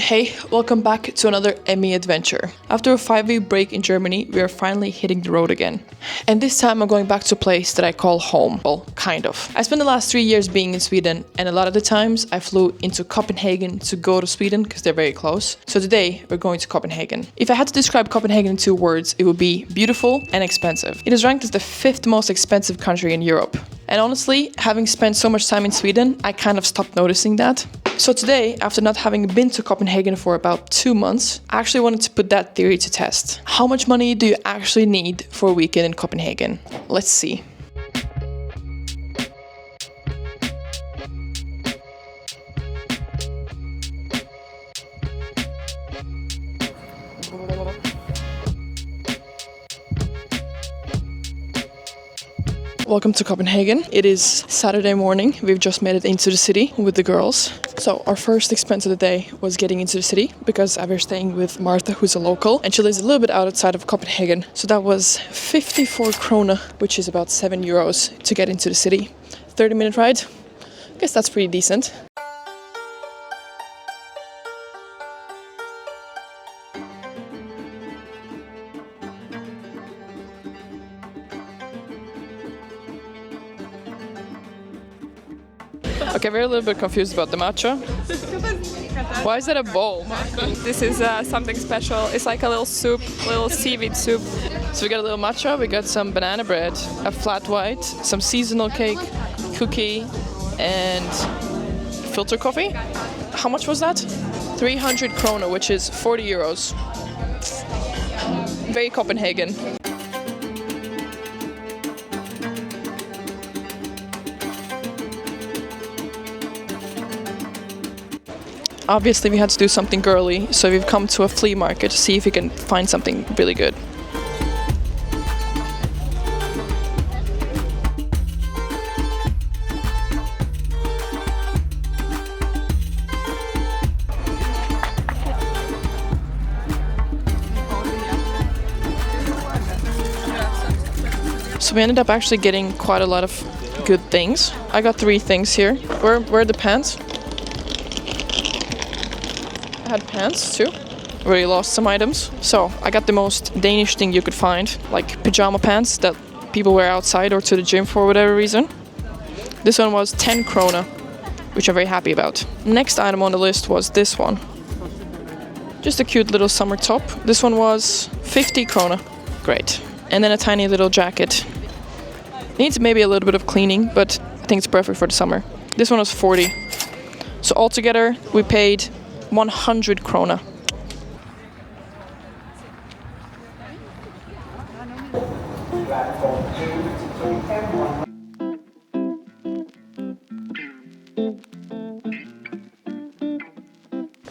Hey, welcome back to another Emmy adventure. After a 5-week break in Germany, we are finally hitting the road again. And this time I'm going back to a place that I call home. Well, kind of. I spent the last 3 years being in Sweden, and a lot of the times I flew into Copenhagen to go to Sweden because they're very close. So today we're going to Copenhagen. If I had to describe Copenhagen in 2 words, it would be beautiful and expensive. It is ranked as the 5th most expensive country in Europe. And honestly, having spent so much time in Sweden, I kind of stopped noticing that. So today, after not having been to Copenhagen for about 2 months, I actually wanted to put that theory to test. How much money do you actually need for a weekend in Copenhagen? Let's see. Welcome to Copenhagen. It is Saturday morning. We've just made it into the city with the girls. So our first expense of the day was getting into the city because I was staying with Martha, who's a local, and she lives a little bit outside of Copenhagen. So that was 54 krona, which is about 7 euros to get into the city. 30-minute ride. I guess that's pretty decent. Okay, we're a little bit confused about the matcha. Why is that a bowl? This is something special. It's like a little soup, little seaweed soup. So we got a little matcha, we got some banana bread, a flat white, some seasonal cake, cookie, and filter coffee. How much was that? 300 krona, which is 40 euros. Very Copenhagen. Obviously we had to do something girly, so we've come to a flea market to see if we can find something really good. So we ended up actually getting quite a lot of good things. I got 3 things here. Where are the pants? I had pants too. Really lost some items. So I got the most Danish thing you could find, like pajama pants that people wear outside or to the gym for whatever reason. This one was 10 krona, which I'm very happy about. Next item on the list was this one. Just a cute little summer top. This one was 50 krona. Great. And then a tiny little jacket. Needs maybe a little bit of cleaning, but I think it's perfect for the summer. This one was 40. So altogether we paid 100 krona.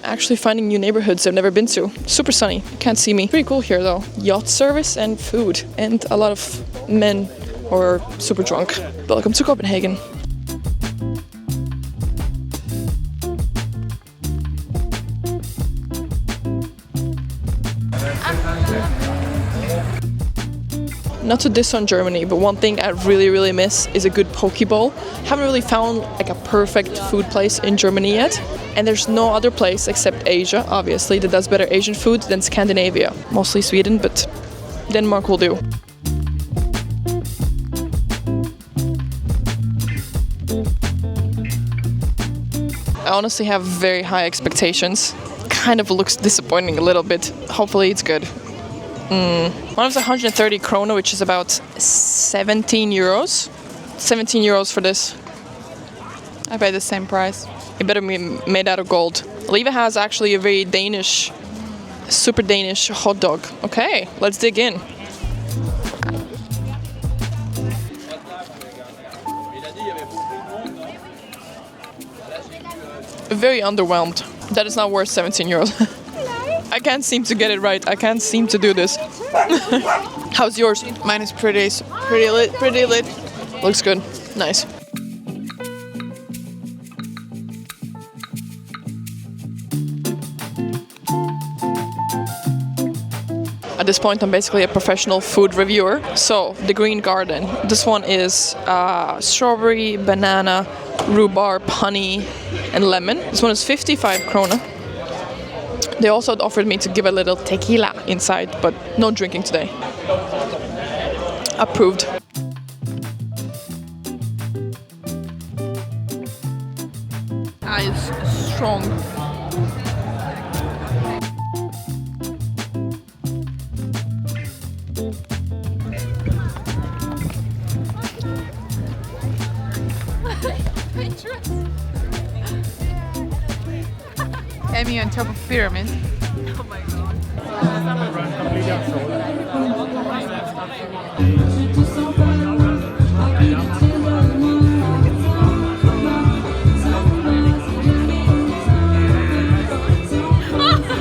Actually finding new neighborhoods I've never been to. Super sunny. You can't see me. Pretty cool here though. Yacht service and food. And a lot of men who are super drunk. Welcome to Copenhagen. Not to diss on Germany, but one thing I really miss is a good poke bowl. Haven't really found like a perfect food place in Germany yet. And there's no other place except Asia, obviously, that does better Asian food than Scandinavia. Mostly Sweden, but Denmark will do. I honestly have very high expectations. Kind of looks disappointing a little bit. Hopefully it's good. One was 130 krona, which is about 17 euros. 17 euros for this. I paid the same price. It better be made out of gold. Leva has actually a very Danish, super Danish hot dog. Okay, let's dig in. Very underwhelmed. That is not worth 17 euros. I can't seem to get it right. I can't seem to do this. How's yours? Mine is pretty lit. Looks good. Nice. At this point, I'm basically a professional food reviewer. So, the Green Garden. This one is strawberry, banana, rhubarb, honey, and lemon. This one is 55 krona. They also offered me to give a little tequila inside, but no drinking today. Approved. It's strong. Emmy on top of pyramid. Oh my god.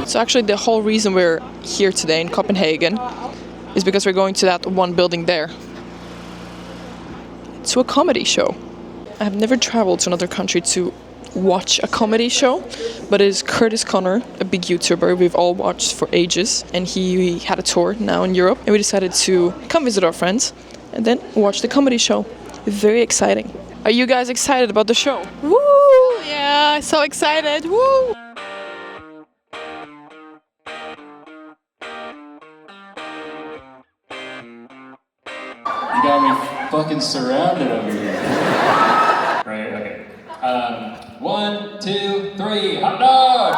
So actually the whole reason we're here today in Copenhagen is because we're going to that one building there. To a comedy show. I have never traveled to another country to watch a comedy show, but it is Kurtis Connor, a big YouTuber we've all watched for ages, and he had a tour now in Europe, and we decided to come visit our friends and then watch the comedy show. Very exciting. Are you guys excited about the show? Woo! Yeah, so excited. Woo! You got me fucking surrounded over here. Right, okay. 1, 2, 3, hot dog!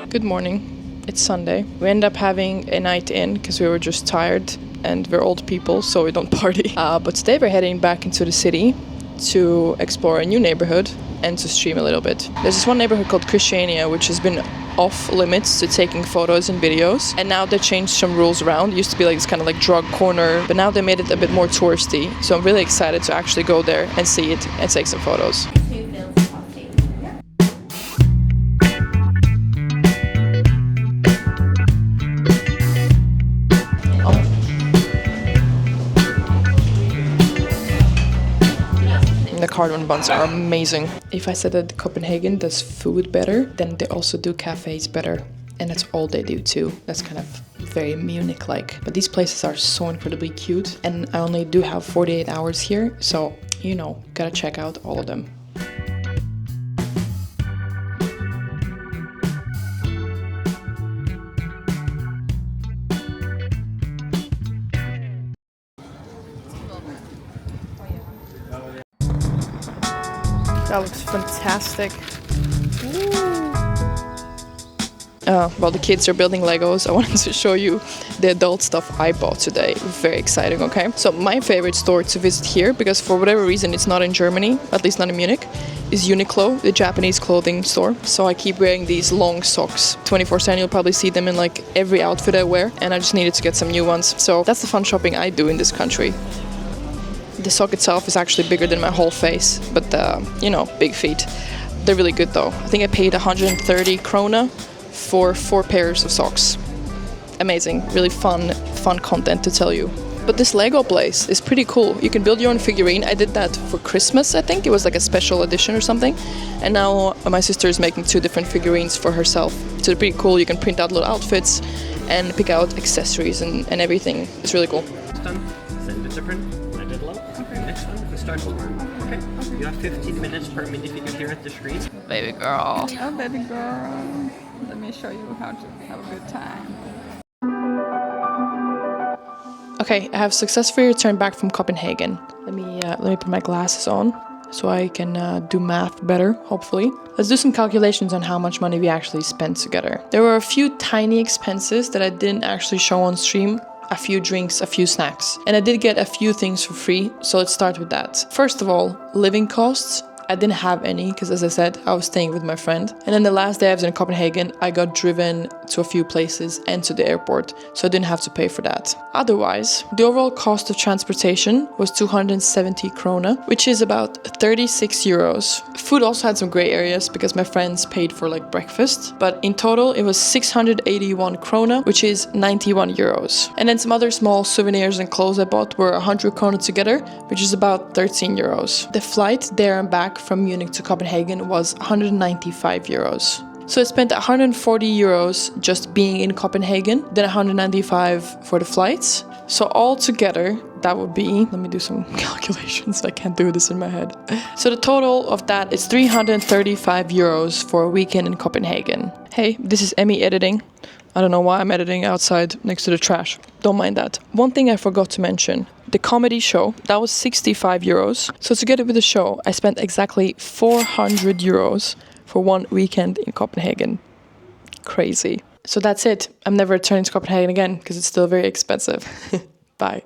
Good morning. It's Sunday. We end up having a night in because we were just tired and we're old people, so we don't party. But today we're heading back into the city to explore a new neighborhood and to stream a little bit. There's this one neighborhood called Christiania, which has been off limits to taking photos and videos, and now they changed some rules around. It used to be like this kind of like drug corner, but now they made it a bit more touristy, so I'm really excited to actually go there and see it and take some photos. The cardamom buns are amazing. If I said that Copenhagen does food better, then they also do cafes better. And that's all they do too. That's kind of very Munich-like. But these places are so incredibly cute. And I only do have 48 hours here. So, you know, gotta check out all of them. That looks fantastic. While the kids are building Legos, I wanted to show you the adult stuff I bought today. Very exciting, okay? So my favorite store to visit here, because for whatever reason it's not in Germany, at least not in Munich, is Uniqlo, the Japanese clothing store. So I keep wearing these long socks 24/7. You'll probably see them in like every outfit I wear, and I just needed to get some new ones. So that's the fun shopping I do in this country. The sock itself is actually bigger than my whole face, but you know, big feet. They're really good though. I think I paid 130 krona for 4 pairs of socks. Amazing, really fun content to tell you. But this Lego place is pretty cool. You can build your own figurine. I did that for Christmas, I think. It was like a special edition or something. And now my sister is making 2 different figurines for herself. So they're pretty cool. You can print out little outfits and pick out accessories and everything. It's really cool. Done. Send it to print. I did low. Okay. Next one, we start over. Okay. You have 15 minutes per minifigure here at the screen. Baby girl. Oh, baby girl. Let me show you how to have a good time. Okay, I have successfully returned back from Copenhagen. Let me put my glasses on so I can do math better, hopefully. Let's do some calculations on how much money we actually spent together. There were a few tiny expenses that I didn't actually show on stream. A few drinks, a few snacks. And I did get a few things for free, so let's start with that. First of all, living costs. I didn't have any because, as I said, I was staying with my friend. And then the last day I was in Copenhagen, I got driven to a few places and to the airport, so I didn't have to pay for that. Otherwise, the overall cost of transportation was 270 krona, which is about 36 euros. Food also had some gray areas because my friends paid for like breakfast, but in total it was 681 krona, which is 91 euros. And then some other small souvenirs and clothes I bought were 100 krona together, which is about 13 euros. The flight there and back from Munich to Copenhagen was 195 euros. So I spent 140 euros just being in Copenhagen, then 195 for the flights. So all together, that would be, let me do some calculations, I can't do this in my head. So the total of that is 335 euros for a weekend in Copenhagen. Hey, this is Emmy editing. I don't know why I'm editing outside next to the trash. Don't mind that. One thing I forgot to mention, the comedy show, that was 65 euros. So together with the show, I spent exactly 400 euros for one weekend in Copenhagen. Crazy. So that's it. I'm never returning to Copenhagen again because it's still very expensive. Bye.